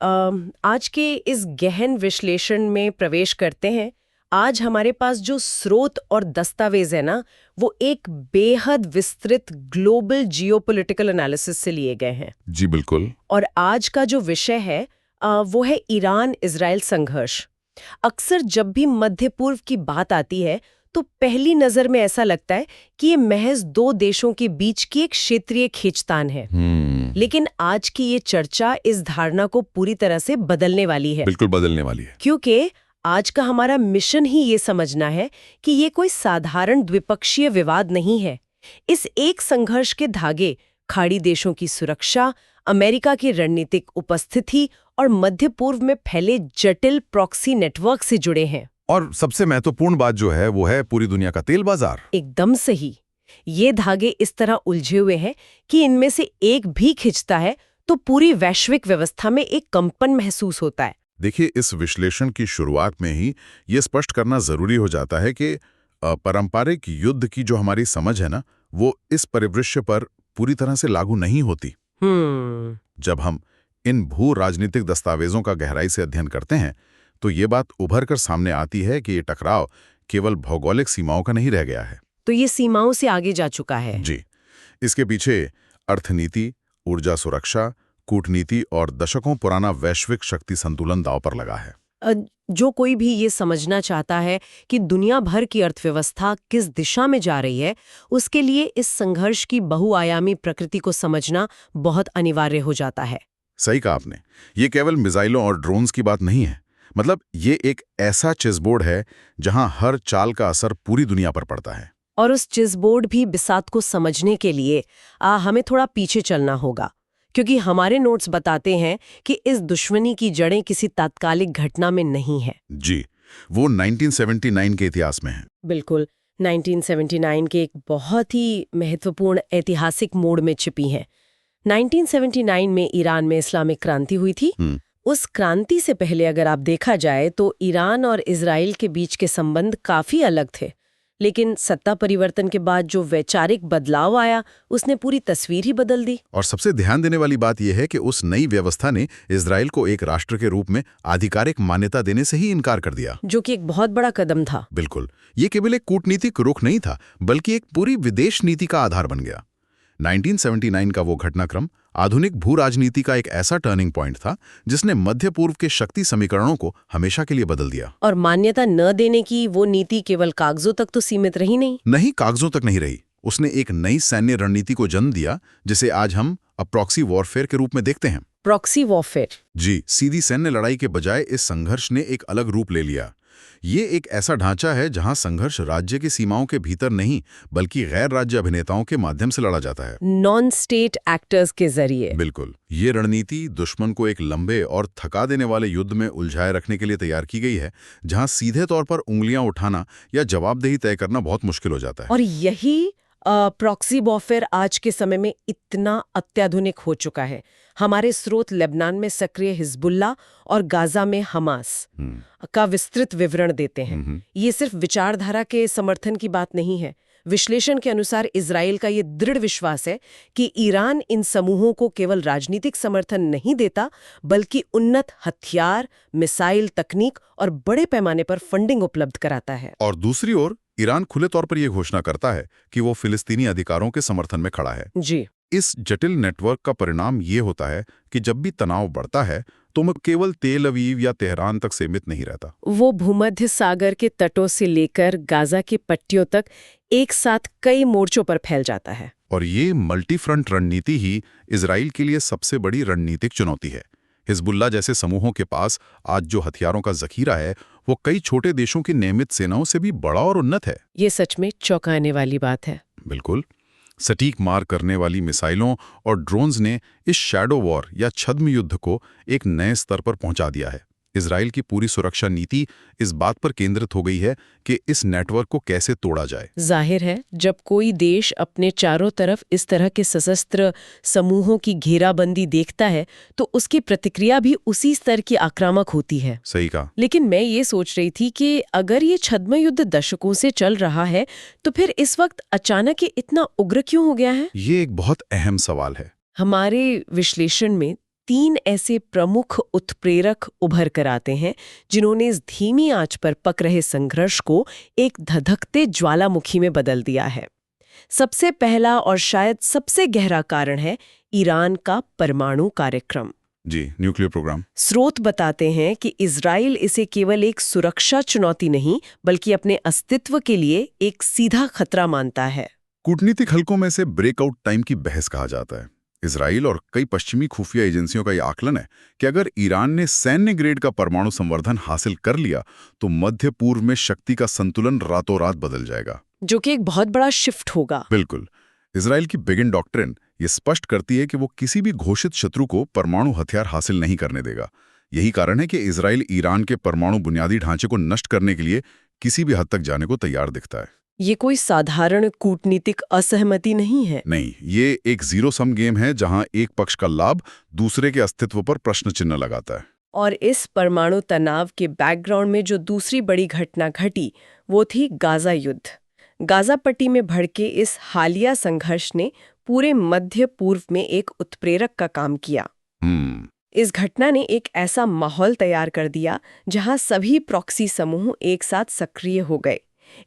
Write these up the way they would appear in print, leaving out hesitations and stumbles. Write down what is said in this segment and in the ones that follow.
आज के इस गहन विश्लेषण में प्रवेश करते हैं। आज हमारे पास जो स्रोत और दस्तावेज है ना, वो एक बेहद विस्तृत ग्लोबल जियोपॉलिटिकल एनालिसिस से लिए गए हैं। जी बिल्कुल। और आज का जो विषय है वो है ईरान इजराइल संघर्ष। अक्सर जब भी मध्य पूर्व की बात आती है तो पहली नजर में ऐसा लगता है कि ये महज दो देशों के बीच की एक क्षेत्रीय खींचतान है। लेकिन आज की ये चर्चा इस धारणा को पूरी तरह से बदलने वाली है। बिल्कुल बदलने वाली है, क्योंकि आज का हमारा मिशन ही ये समझना है कि ये कोई साधारण द्विपक्षीय विवाद नहीं है। इस एक संघर्ष के धागे खाड़ी देशों की सुरक्षा, अमेरिका की रणनीतिक उपस्थिति और मध्य पूर्व में फैले जटिल प्रॉक्सी नेटवर्क से जुड़े हैं। और सबसे महत्वपूर्ण बात जो है वो है पूरी दुनिया का तेल बाजार। एकदम सही। ये धागे इस तरह उलझे हुए हैं कि इनमें से एक भी खिंचता है तो पूरी वैश्विक व्यवस्था में एक कंपन महसूस होता है। देखिए, इस विश्लेषण की शुरुआत में ही ये स्पष्ट करना जरूरी हो जाता है कि पारंपरिक युद्ध की जो हमारी समझ है ना, वो इस परिदृश्य पर पूरी तरह से लागू नहीं होती। जब हम इन भू राजनीतिक दस्तावेजों का गहराई से अध्ययन करते हैं तो ये बात उभर कर सामने आती है कि ये टकराव केवल भौगोलिक सीमाओं का नहीं रह गया है। तो ये सीमाओं से आगे जा चुका है। जी, इसके पीछे अर्थनीति, ऊर्जा सुरक्षा, कूटनीति और दशकों पुराना वैश्विक शक्ति संतुलन दांव पर लगा है। जो कोई भी ये समझना चाहता है कि दुनिया भर की अर्थव्यवस्था किस दिशा में जा रही है, उसके लिए इस संघर्ष की बहुआयामी प्रकृति को समझना बहुत अनिवार्य हो जाता है। सही कहा आपने। ये केवल मिसाइलों और ड्रोन्स की बात नहीं है। मतलब ये एक ऐसा चेसबोर्ड है जहां हर चाल का असर पूरी दुनिया पर पड़ता है। और उस चेसबोर्ड भी बिसात को समझने के लिए हमें थोड़ा पीछे चलना होगा, क्योंकि हमारे नोट्स बताते हैं कि इस दुश्मनी की जड़ें किसी तात्कालिक घटना में नहीं है। जी, वो 1979 के इतिहास में है। बिल्कुल, 1979 के एक बहुत ही महत्वपूर्ण ऐतिहासिक मोड़ में छिपी हैं। 1979 में ईरान में इस्लामिक क्रांति हुई थी। उस क्रांति से पहले अगर आप देखा जाए तो ईरान और इजराइल के बीच के संबंध काफी अलग थे। लेकिन सत्ता परिवर्तन के बाद जो वैचारिक बदलाव आया, उसने पूरी तस्वीर ही बदल दी। और सबसे ध्यान देने वाली बात यह है कि उस नई व्यवस्था ने इजराइल को एक राष्ट्र के रूप में आधिकारिक मान्यता देने से ही इनकार कर दिया, जो कि एक बहुत बड़ा कदम था। बिल्कुल, ये केवल एक कूटनीतिक रुख नहीं था, बल्कि एक पूरी विदेश नीति का आधार बन गया। 1979 का वो घटनाक्रम आधुनिक भू राजनीति का एक ऐसा टर्निंग पॉइंट था जिसने मध्य पूर्व के शक्ति समीकरणों को हमेशा के लिए बदल दिया। और मान्यता न देने की वो नीति केवल कागजों तक तो सीमित रही नहीं, कागजों तक नहीं रही। उसने एक नई सैन्य रणनीति को जन्म दिया, जिसे आज हम प्रॉक्सी वॉरफेयर के रूप में देखते हैं। Proxy warfare? जी, सीधी सैन्य लड़ाई के बजाय इस संघर्ष ने एक अलग रूप ले लिया। ये एक ऐसा ढांचा है जहां संघर्ष राज्य की सीमाओं के भीतर नहीं, बल्कि गैर राज्य अभिनेताओं के माध्यम से लड़ा जाता है, नॉन स्टेट एक्टर्स के जरिए। बिल्कुल। ये रणनीति दुश्मन को एक लंबे और थका देने वाले युद्ध में उलझाए रखने के लिए तैयार की गई है, जहां सीधे तौर पर उंगलियां उठाना या जवाबदेही तय करना बहुत मुश्किल हो जाता है। और यही प्रॉक्सी वॉरफेयर आज के समय में इतना अत्याधुनिक हो चुका है। हमारे स्रोत लेबनान में सक्रिय हिजबुल्ला और गाजा में हमास का विस्तृत विवरण देते हैं। ये सिर्फ विचारधारा के समर्थन की बात नहीं है। विश्लेषण के अनुसार इजराइल का ये दृढ़ विश्वास है कि ईरान इन समूहों को केवल राजनीतिक समर्थन नहीं देता, बल्कि उन्नत हथियार, मिसाइल तकनीक और बड़े पैमाने पर फंडिंग उपलब्ध कराता है। और दूसरी ओर ईरान खुले तौर पर यह घोषणा करता है कि वो फिलिस्तीनी अधिकारों के समर्थन में खड़ा है। जी। इस जटिल नेटवर्क का परिणाम ये होता है कि जब भी तनाव बढ़ता है तो वो केवल तेल अवीव या तेहरान तक सीमित नहीं रहता। वो भूमध्य सागर के तटों से लेकर गाजा की पट्टियों तक एक साथ कई मोर्चों पर फैल जाता है। और ये मल्टी फ्रंट रणनीति ही इजराइल के लिए सबसे बड़ी रणनीतिक चुनौती है। हिजबुल्ला जैसे समूहों के पास आज जो हथियारों का जखीरा है, वो कई छोटे देशों की नियमित सेनाओं से भी बड़ा और उन्नत है। ये सच में चौंकाने वाली बात है। बिल्कुल। सटीक मार करने वाली मिसाइलों और ड्रोन्स ने इस शैडो वॉर या छद्म युद्ध को एक नए स्तर पर पहुंचा दिया है। इजराइल की पूरी सुरक्षा नीति इस बात पर केंद्रित हो गई है कि इस नेटवर्क को कैसे तोड़ा जाए। जाहिर है, जब कोई देश अपने चारों तरफ इस तरह के सशस्त्र समूहों की घेराबंदी देखता है तो उसकी प्रतिक्रिया भी उसी स्तर की आक्रामक होती है। सही कहा। लेकिन मैं ये सोच रही थी कि अगर ये छद्म युद्ध दशकों से चल रहा है तो फिर इस वक्त अचानक ये इतना उग्र क्यों हो गया है? ये एक बहुत अहम सवाल है। हमारे विश्लेषण में 3 ऐसे प्रमुख उत्प्रेरक उभर कर आते हैं जिन्होंने इस धीमी आंच पर पक रहे संघर्ष को एक धधकते ज्वालामुखी में बदल दिया है। सबसे पहला और शायद सबसे गहरा कारण है ईरान का परमाणु कार्यक्रम। जी, न्यूक्लियर प्रोग्राम। स्रोत बताते हैं कि इजराइल इसे केवल एक सुरक्षा चुनौती नहीं बल्कि अपने अस्तित्व के लिए एक सीधा खतरा मानता है। कूटनीतिक हलकों में से ब्रेकआउट टाइम की बहस कहा जाता है। इजराइल और कई पश्चिमी खुफिया एजेंसियों का यह आकलन है कि अगर ईरान ने सैन्य ग्रेड का परमाणु संवर्धन हासिल कर लिया तो मध्य पूर्व में शक्ति का संतुलन रातों रात बदल जाएगा, जो कि एक बहुत बड़ा शिफ्ट होगा। बिल्कुल। इजराइल की बिगिन डॉक्ट्रिन ये स्पष्ट करती है कि वो किसी भी घोषित शत्रु को परमाणु हथियार हासिल नहीं करने देगा। यही कारण है कि इजराइल ईरान के परमाणु बुनियादी ढांचे को नष्ट करने के लिए किसी भी हद तक जाने को तैयार दिखता है। ये कोई साधारण कूटनीतिक असहमति नहीं है। नहीं, ये एक जीरो सम गेम है जहां एक पक्ष का लाभ दूसरे के अस्तित्व पर प्रश्न चिन्ह लगाता है। और इस परमाणु तनाव के बैकग्राउंड में जो दूसरी बड़ी घटना घटी वो थी गाजा युद्ध। गाजा पट्टी में भड़के इस हालिया संघर्ष ने पूरे मध्य पूर्व में एक उत्प्रेरक का काम किया। इस घटना ने एक ऐसा माहौल तैयार कर दिया जहां सभी प्रॉक्सी समूह एक साथ सक्रिय हो गए।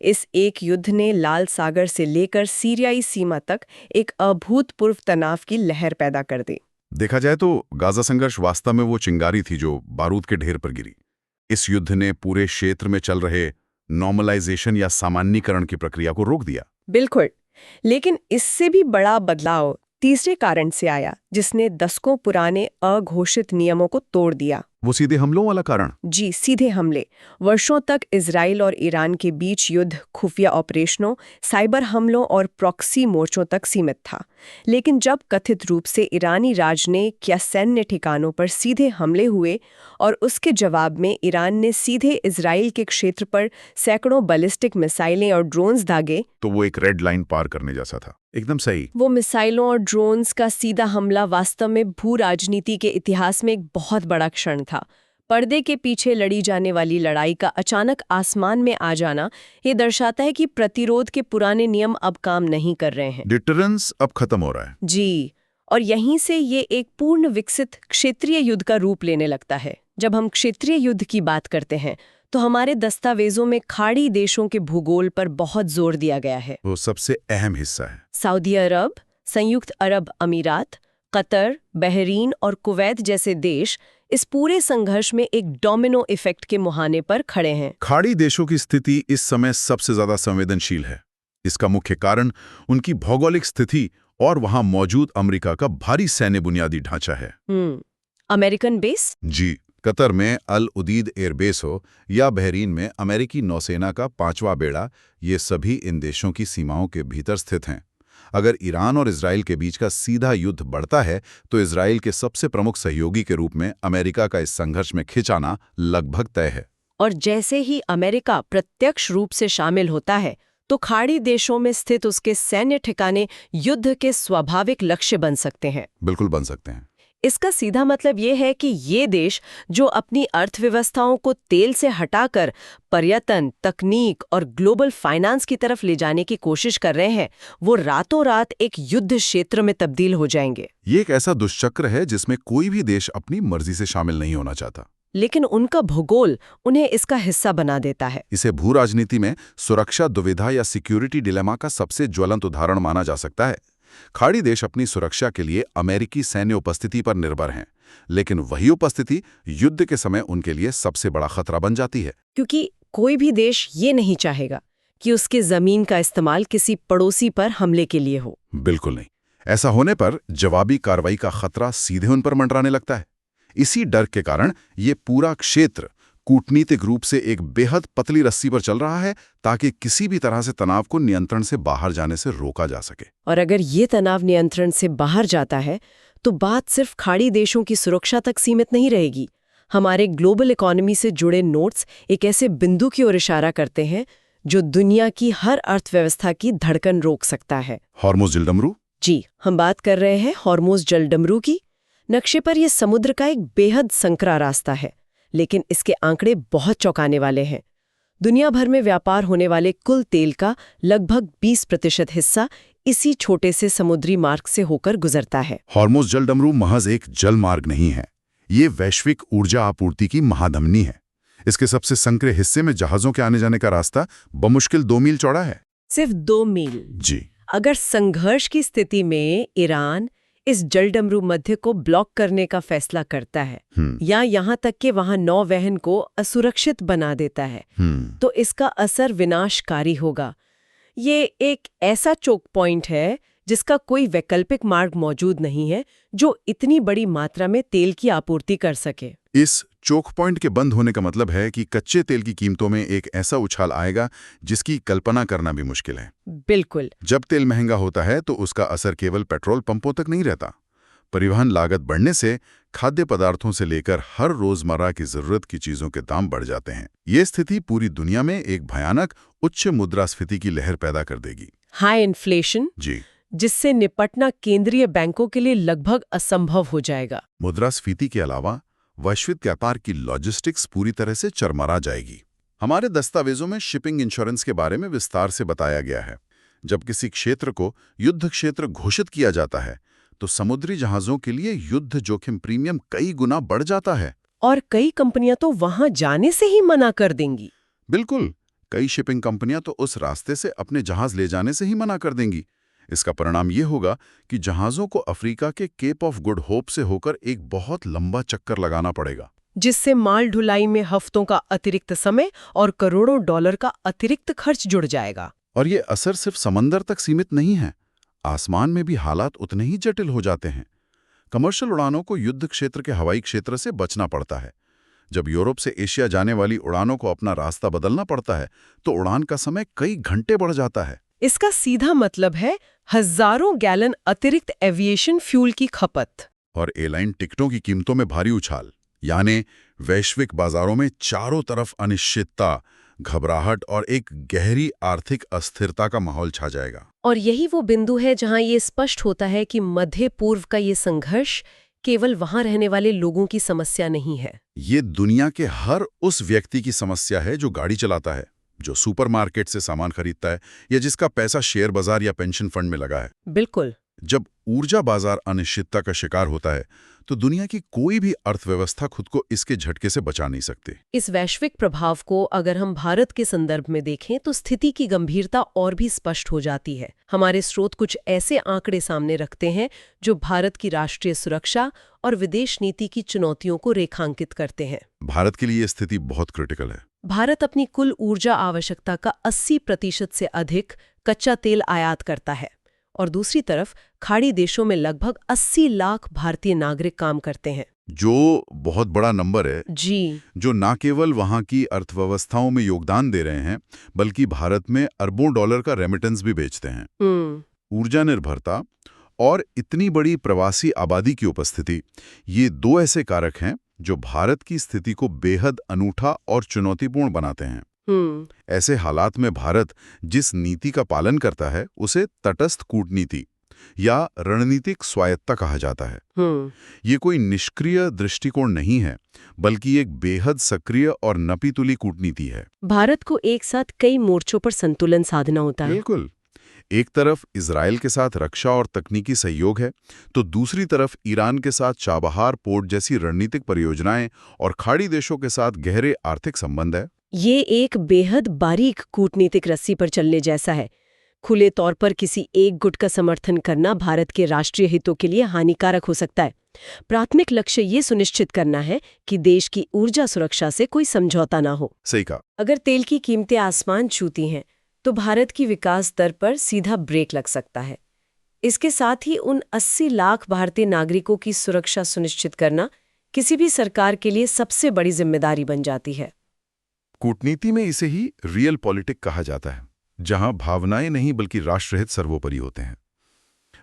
इस एक युद्ध ने लाल सागर से लेकर सीरियाई सीमा तक एक अभूतपूर्व तनाव की लहर पैदा कर दी। देखा जाए तो गाजा संघर्ष वास्तव में वो चिंगारी थी जो बारूद के ढेर पर गिरी। इस युद्ध ने पूरे क्षेत्र में चल रहे नॉर्मलाइजेशन या सामान्यीकरण की प्रक्रिया को रोक दिया। बिल्कुल, लेकिन इससे भी बड़ा बदलाव तीसरे कारण से आया जिसने दशकों पुराने अघोषित नियमों को तोड़ दिया। वो सीधे हमलों वाला कारण? जी, सीधे हमले। वर्षों तक इजराइल और ईरान के बीच युद्ध खुफिया ऑपरेशनों, साइबर हमलों और प्रॉक्सी मोर्चों तक सीमित था। लेकिन जब कथित रूप से ईरानी राजनयिक या सैन्य ठिकानों पर सीधे हमले हुए और उसके जवाब में ईरान ने सीधे इजराइल के क्षेत्र पर सैकड़ों बैलिस्टिक मिसाइलें और ड्रोन्स दागे, तो वो एक रेड लाइन पार करने जैसा था। एकदम सही। वो मिसाइलों और ड्रोन्स का सीधा हमला वास्तव में भू राजनीति के इतिहास में एक बहुत बड़ा क्षण था। पर्दे के पीछे लड़ी जाने वाली लड़ाई का अचानक आसमान में आ जाना ये दर्शाता है कि प्रतिरोध के पुराने नियम अब काम नहीं कर रहे हैं। डिटरेंस अब खत्म हो रहा है। जी, और यहीं से ये एक पूर्ण विकसित क्षेत्रीय युद्ध का रूप लेने लगता है। जब हम क्षेत्रीय युद्ध की बात करते हैं तो हमारे दस्तावेजों में खाड़ी देशों के भूगोल पर बहुत जोर दिया गया है। वो सबसे अहम हिस्सा है। सऊदी अरब, संयुक्त अरब अमीरात, कतर, बहरीन और कुवैत जैसे देश इस पूरे संघर्ष में एक डोमिनो इफेक्ट के मुहाने पर खड़े हैं। खाड़ी देशों की स्थिति इस समय सबसे ज्यादा संवेदनशील है। इसका मुख्य कारण उनकी भौगोलिक स्थिति और वहां मौजूद अमेरिका का भारी सैन्य बुनियादी ढांचा है। American base? जी, कतर में अल उदीद एयरबेस हो या बहरीन में अमेरिकी नौसेना का 5वां बेड़ा, ये सभी इन देशों की सीमाओं के भीतर स्थित हैं। अगर ईरान और इजराइल के बीच का सीधा युद्ध बढ़ता है तो इजराइल के सबसे प्रमुख सहयोगी के रूप में अमेरिका का इस संघर्ष में खिंचाना लगभग तय है। और जैसे ही अमेरिका प्रत्यक्ष रूप से शामिल होता है तो खाड़ी देशों में स्थित उसके सैन्य ठिकाने युद्ध के स्वाभाविक लक्ष्य बन सकते हैं। बिल्कुल बन सकते हैं। इसका सीधा मतलब ये है कि ये देश जो अपनी अर्थव्यवस्थाओं को तेल से हटाकर पर्यटन, तकनीक और ग्लोबल फाइनेंस की तरफ ले जाने की कोशिश कर रहे हैं, वो रातों रात एक युद्ध क्षेत्र में तब्दील हो जाएंगे। ये एक ऐसा दुष्चक्र है जिसमें कोई भी देश अपनी मर्जी से शामिल नहीं होना चाहता, लेकिन उनका भूगोल उन्हें इसका हिस्सा बना देता है। इसे भू राजनीति में सुरक्षा दुविधा या सिक्योरिटी डिलेमा का सबसे ज्वलंत उदाहरण माना जा सकता है। खाड़ी देश अपनी सुरक्षा के लिए अमेरिकी सैन्य उपस्थिति पर निर्भर हैं, लेकिन वही उपस्थिति युद्ध के समय उनके लिए सबसे बड़ा खतरा बन जाती है। क्योंकि कोई भी देश ये नहीं चाहेगा कि उसके जमीन का इस्तेमाल किसी पड़ोसी पर हमले के लिए हो। बिल्कुल नहीं। ऐसा होने पर जवाबी कार्रवाई का खतरा सीधे उन पर मंडराने लगता है। इसी डर के कारण ये पूरा क्षेत्र कूटनीतिक रूप से एक बेहद पतली रस्सी पर चल रहा है ताकि किसी भी तरह से तनाव को नियंत्रण से बाहर जाने से रोका जा सके। और अगर ये तनाव नियंत्रण से बाहर जाता है तो बात सिर्फ खाड़ी देशों की सुरक्षा तक सीमित नहीं रहेगी। हमारे ग्लोबल इकोनॉमी से जुड़े नोट्स एक ऐसे बिंदु की ओर इशारा करते हैं जो दुनिया की हर अर्थव्यवस्था की धड़कन रोक सकता है। हॉर्मुज़ जलडमरू? जी, हम बात कर रहे हैं हॉर्मुज़ जलडमरू की। नक्शे पर यह समुद्र का एक बेहद संकरा रास्ता है, लेकिन इसके आंकड़े बहुत चौंकाने वाले हैं। दुनिया भर में व्यापार होने वाले कुल तेल का लगभग 20% हिस्सा इसी छोटे से समुद्री मार्ग से होकर गुजरता है। हॉर्मुज़ जलडमरू महज एक जल मार्ग नहीं है, ये वैश्विक ऊर्जा आपूर्ति की महाधमनी है। इसके सबसे संकरे हिस्से में जहाजों के आने जाने का रास्ता बमुश्किल 2 मील चौड़ा है। सिर्फ 2 मील? जी। अगर संघर्ष की स्थिति में ईरान इस जलडमरू मध्य को ब्लॉक करने का फैसला करता है या यहाँ तक कि वहां नौवहन को असुरक्षित बना देता है, तो इसका असर विनाशकारी होगा। ये एक ऐसा चोक पॉइंट है जिसका कोई वैकल्पिक मार्ग मौजूद नहीं है जो इतनी बड़ी मात्रा में तेल की आपूर्ति कर सके। इस चोक पॉइंट के बंद होने का मतलब है कि कच्चे तेल की कीमतों में एक ऐसा उछाल आएगा जिसकी कल्पना करना भी मुश्किल है। बिल्कुल। जब तेल महंगा होता है तो उसका असर केवल पेट्रोल पंपों तक नहीं रहता। परिवहन लागत बढ़ने से खाद्य पदार्थों से लेकर हर रोजमर्रा की जरूरत की चीजों के दाम बढ़ जाते हैं। ये स्थिति पूरी दुनिया में एक भयानक उच्च मुद्रास्फीति की लहर पैदा कर देगी। हाई इन्फ्लेशन, जी, जिससे निपटना केंद्रीय बैंकों के लिए लगभग असंभव हो जाएगा। मुद्रास्फीति के अलावा वैश्विक व्यापार की लॉजिस्टिक्स पूरी तरह से चरमरा जाएगी। हमारे दस्तावेजों में शिपिंग इंश्योरेंस के बारे में विस्तार से बताया गया है। जब किसी क्षेत्र को युद्ध क्षेत्र घोषित किया जाता है तो समुद्री जहाजों के लिए युद्ध जोखिम प्रीमियम कई गुना बढ़ जाता है। और कई कंपनियां तो वहां जाने से ही मना कर देंगी। बिल्कुल, कई शिपिंग कंपनियां तो उस रास्ते से अपने जहाज ले जाने से ही मना कर देंगी। इसका परिणाम ये होगा कि जहाजों को अफ्रीका के केप ऑफ गुड होप से होकर एक बहुत लंबा चक्कर लगाना पड़ेगा, जिससे माल ढुलाई में हफ्तों का अतिरिक्त समय और करोड़ों डॉलर का अतिरिक्त खर्च जुड़ जाएगा। और ये असर सिर्फ समंदर तक सीमित नहीं है, आसमान में भी हालात उतने ही जटिल हो जाते हैं। कमर्शियल उड़ानों को युद्ध क्षेत्र के हवाई क्षेत्र से बचना पड़ता है। जब यूरोप से एशिया जाने वाली उड़ानों को अपना रास्ता बदलना पड़ता है तो उड़ान का समय कई घंटे बढ़ जाता है। इसका सीधा मतलब है हजारों गैलन अतिरिक्त एविएशन फ्यूल की खपत और एयरलाइन टिकटों की कीमतों में भारी उछाल, यानी वैश्विक बाजारों में चारों तरफ अनिश्चितता, घबराहट और एक गहरी आर्थिक अस्थिरता का माहौल छा जाएगा। और यही वो बिंदु है जहां ये स्पष्ट होता है कि मध्य पूर्व का ये संघर्ष केवल वहां रहने वाले लोगों की समस्या नहीं है। ये दुनिया के हर उस व्यक्ति की समस्या है जो गाड़ी चलाता है, जो सुपरमार्केट से सामान खरीदता है या जिसका पैसा शेयर बाजार या पेंशन फंड में लगा है। बिल्कुल। जब ऊर्जा बाजार अनिश्चितता का शिकार होता है तो दुनिया की कोई भी अर्थव्यवस्था खुद को इसके झटके से बचा नहीं सकती। इस वैश्विक प्रभाव को अगर हम भारत के संदर्भ में देखें तो स्थिति की गंभीरता और भी स्पष्ट हो जाती है। हमारे स्रोत कुछ ऐसे आंकड़े सामने रखते हैं जो भारत की राष्ट्रीय सुरक्षा और विदेश नीति की चुनौतियों को रेखांकित करते हैं। भारत के लिए ये स्थिति बहुत क्रिटिकल है। भारत अपनी कुल ऊर्जा आवश्यकता का 80% से अधिक कच्चा तेल आयात करता है और दूसरी तरफ खाड़ी देशों में लगभग 80 लाख भारतीय नागरिक काम करते हैं, जो बहुत बड़ा नंबर है जी, जो न केवल वहां की अर्थव्यवस्थाओं में योगदान दे रहे हैं बल्कि भारत में अरबों डॉलर का रेमिटेंस भी बेचते हैं। ऊर्जा निर्भरता और इतनी बड़ी प्रवासी आबादी की उपस्थिति, ये दो ऐसे कारक हैं जो भारत की स्थिति को बेहद अनूठा और चुनौतीपूर्ण बनाते हैं। ऐसे हालात में भारत जिस नीति का पालन करता है उसे तटस्थ कूटनीति या रणनीतिक स्वायत्तता कहा जाता है। ये कोई निष्क्रिय दृष्टिकोण नहीं है बल्कि एक बेहद सक्रिय और नपीतुली कूटनीति है। भारत को एक साथ कई मोर्चों पर संतुलन साधना होता है। बिल्कुल, एक तरफ इजराइल के साथ रक्षा और तकनीकी सहयोग है तो दूसरी तरफ ईरान के साथ चाबहार पोर्ट जैसी रणनीतिक परियोजनाएं और खाड़ी देशों के साथ गहरे आर्थिक संबंध है। ये एक बेहद बारीक कूटनीतिक रस्सी पर चलने जैसा है। खुले तौर पर किसी एक गुट का समर्थन करना भारत के राष्ट्रीय हितों के लिए हानिकारक हो सकता है। प्राथमिक लक्ष्य ये सुनिश्चित करना है कि देश की ऊर्जा सुरक्षा से कोई समझौता ना हो। सही कहा। अगर तेल की कीमतें आसमान छूती हैं तो भारत की विकास दर पर सीधा ब्रेक लग सकता है। इसके साथ ही उन 80 लाख भारतीय नागरिकों की सुरक्षा सुनिश्चित करना किसी भी सरकार के लिए सबसे बड़ी जिम्मेदारी बन जाती है। कूटनीति में इसे ही रियल पॉलिटिक कहा जाता है, जहां भावनाएं नहीं बल्कि राष्ट्रहित सर्वोपरि होते हैं।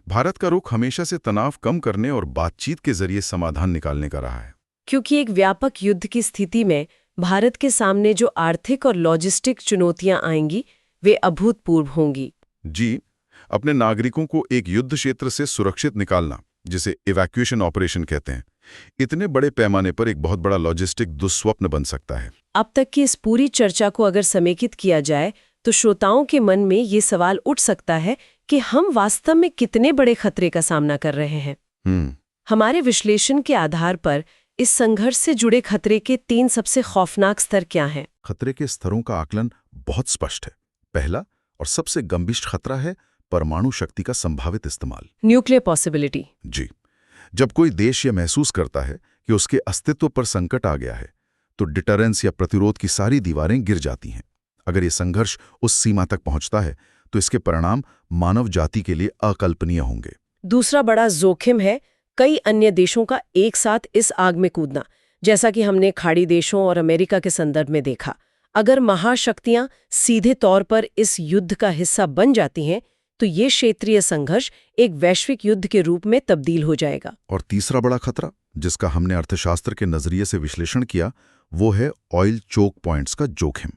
भारत का रुख हमेशा से तनाव कम करने और बातचीत के जरिए समाधान निकालने का रहा है। क्योंकि एक व्यापक युद्ध की स्थिति में भारत के सामने जो आर्थिक और लॉजिस्टिक चुनौतियां आएंगी वे अभूतपूर्व होंगी। जी, अपने नागरिकों को एक युद्ध क्षेत्र से सुरक्षित निकालना, जिसे इवैक्यूएशन ऑपरेशन कहते हैं, इतने बड़े पैमाने पर एक बहुत बड़ा लॉजिस्टिक दुस्वप्न बन सकता है। अब तक की इस पूरी चर्चा को अगर समेकित किया जाए तो श्रोताओं के मन में ये सवाल उठ सकता है कि हम वास्तव में कितने बड़े खतरे का सामना कर रहे हैं। हमारे विश्लेषण के आधार पर इस संघर्ष से जुड़े खतरे के 3 सबसे खौफनाक स्तर क्या हैं? खतरे के स्तरों का आकलन बहुत स्पष्ट है। पहला और सबसे गंभीर खतरा है परमाणु शक्ति का संभावित इस्तेमाल, न्यूक्लियर पॉसिबिलिटी। जी, जब कोई देश यह महसूस करता है कि उसके अस्तित्व पर संकट आ गया है, तो डिटरेंस या प्रतिरोध की सारी दीवारें गिर जाती हैं। अगर ये संघर्ष उस सीमा तक पहुंचता है, तो इसके परिणाम मानव जाति के लिए अकल्पनीय होंगे। दूसरा बड़ा जोखिम है कई अन्य देशों का एक साथ इस आग में कूदना, जैसा कि हमने खाड़ी देशों और अमेरिका के संदर्भ में देखा। अगर महाशक्तियां सीधे तौर पर इस युद्ध का हिस्सा बन जाती हैं, तो ये क्षेत्रीय संघर्ष एक वैश्विक युद्ध के रूप में तब्दील हो जाएगा। और तीसरा बड़ा खतरा, जिसका हमने अर्थशास्त्र के नजरिए से विश्लेषण किया, वो है ऑयल चोक पॉइंट्स का जोखिम।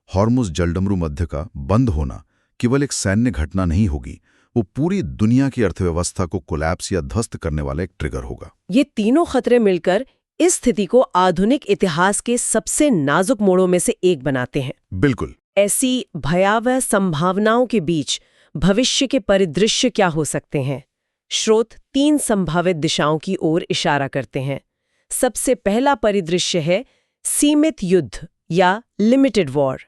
हॉर्मुज़ जलडमरू मध्य का बंद होना केवल एक सैन्य घटना नहीं होगी, वो पूरी दुनिया की अर्थव्यवस्था को कोलैप्स या ध्वस्त करने वाला एक ट्रिगर होगा। ये तीनों खतरे मिलकर इस स्थिति को आधुनिक इतिहास के सबसे नाजुक मोड़ों में से एक बनाते हैं। बिल्कुल। ऐसी भयावह संभावनाओं के बीच भविष्य के परिदृश्य क्या हो सकते हैं? स्रोत 3 संभावित दिशाओं की ओर इशारा करते हैं। सबसे पहला परिदृश्य है सीमित युद्ध या लिमिटेड वॉर।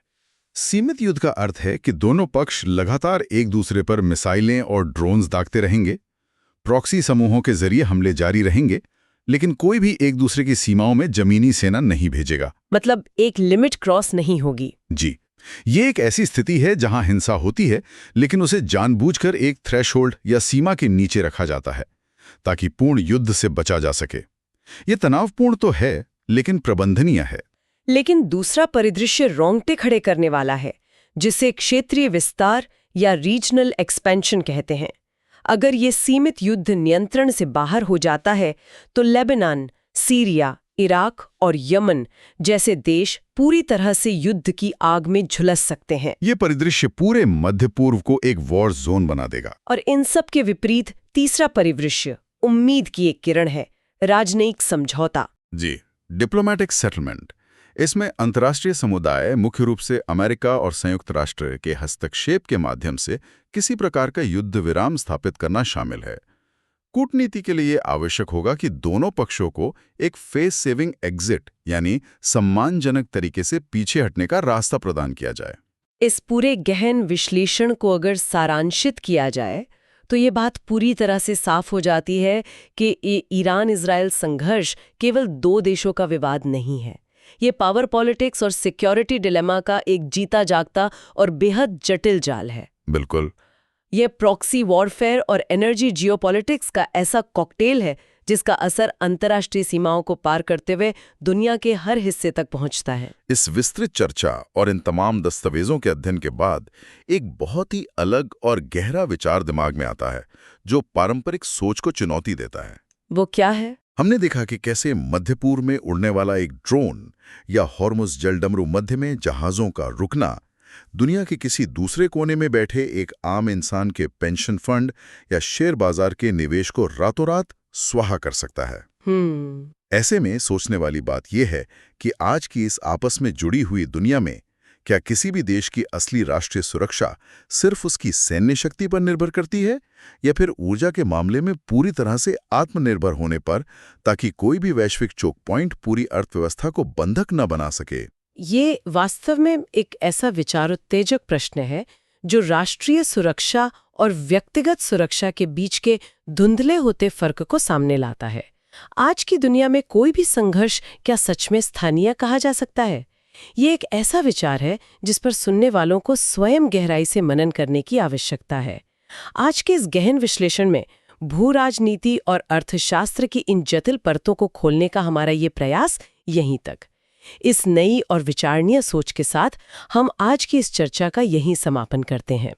सीमित युद्ध का अर्थ है कि दोनों पक्ष लगातार एक दूसरे पर मिसाइलें और ड्रोन्स दागते रहेंगे, प्रॉक्सी समूहों के जरिए हमले जारी रहेंगे, लेकिन कोई भी एक दूसरे की सीमाओं में जमीनी सेना नहीं भेजेगा। मतलब एक लिमिट क्रॉस नहीं होगी। जी, ये एक ऐसी स्थिति है जहां हिंसा होती है, लेकिन उसे जानबूझकर एक थ्रेशोल्ड या सीमा के नीचे रखा जाता है ताकि पूर्ण युद्ध से बचा जा सके। ये तनावपूर्ण तो है, लेकिन प्रबंधनीय है। लेकिन दूसरा परिदृश्य रोंगटे खड़े करने वाला है, जिसे क्षेत्रीय विस्तार या रीजनल एक्सपेंशन कहते हैं। अगर ये सीमित युद्ध नियंत्रण से बाहर हो जाता है, तो लेबनान, सीरिया, इराक और यमन जैसे देश पूरी तरह से युद्ध की आग में झुलस सकते हैं। ये परिदृश्य पूरे मध्य पूर्व को एक वॉर जोन बना देगा। और इन सब के विपरीत तीसरा परिदृश्य उम्मीद की एक किरण है, राजनयिक समझौता। जी, डिप्लोमैटिक सेटलमेंट। इसमें अंतर्राष्ट्रीय समुदाय, मुख्य रूप से अमेरिका और संयुक्त राष्ट्र के हस्तक्षेप के माध्यम से किसी प्रकार का युद्ध विराम स्थापित करना शामिल है। कूटनीति के लिए आवश्यक होगा कि दोनों पक्षों को एक फेस सेविंग एग्जिट यानी सम्मानजनक तरीके से पीछे हटने का रास्ता प्रदान किया जाए। इस पूरे गहन विश्लेषण को अगर सारांशित किया जाए, तो ये बात पूरी तरह से साफ हो जाती है कि ईरान-इजराइल संघर्ष केवल 2 देशों का विवाद नहीं है। ये पावर पॉलिटिक्स और सिक्योरिटी डिलेमा का एक जीता जागता और बेहद जटिल जाल है। बिल्कुल। ये प्रॉक्सी वॉरफेयर और एनर्जी जियोपॉलिटिक्स का ऐसा कॉकटेल है जिसका असर अंतर्राष्ट्रीय सीमाओं को पार करते हुए दुनिया के हर हिस्से तक पहुंचता है। इस विस्तृत चर्चा और इन तमाम दस्तावेजों के अध्ययन के बाद एक बहुत ही अलग और गहरा विचार दिमाग में आता है, जो पारंपरिक सोच को चुनौती देता है। वो क्या है? हमने देखा कि कैसे मध्य पूर्व में उड़ने वाला एक ड्रोन या हॉर्मुज़ जलडमरू मध्य में जहाजों का रुकना दुनिया के किसी दूसरे कोने में बैठे एक आम इंसान के पेंशन फंड या शेयर बाजार के निवेश को रातों रात स्वाहा कर सकता है। ऐसे में सोचने वाली बात यह है कि आज की इस आपस में जुड़ी हुई दुनिया में क्या किसी भी देश की असली राष्ट्रीय सुरक्षा सिर्फ उसकी सैन्य शक्ति पर निर्भर करती है, या फिर ऊर्जा के मामले में पूरी तरह से आत्मनिर्भर होने पर, ताकि कोई भी वैश्विक चोक पॉइंट पूरी अर्थव्यवस्था को बंधक न बना सके? ये वास्तव में एक ऐसा विचारोत्तेजक प्रश्न है जो राष्ट्रीय सुरक्षा और व्यक्तिगत सुरक्षा के बीच के धुंधले होते फर्क को सामने लाता है। आज की दुनिया में कोई भी संघर्ष क्या सच में स्थानीय कहा जा सकता है? ये एक ऐसा विचार है जिस पर सुनने वालों को स्वयं गहराई से मनन करने की आवश्यकता है। आज के इस गहन विश्लेषण में भू राजनीति और अर्थशास्त्र की इन जटिल परतों को खोलने का हमारा ये प्रयास यहीं तक। इस नई और विचारणीय सोच के साथ हम आज की इस चर्चा का यहीं समापन करते हैं।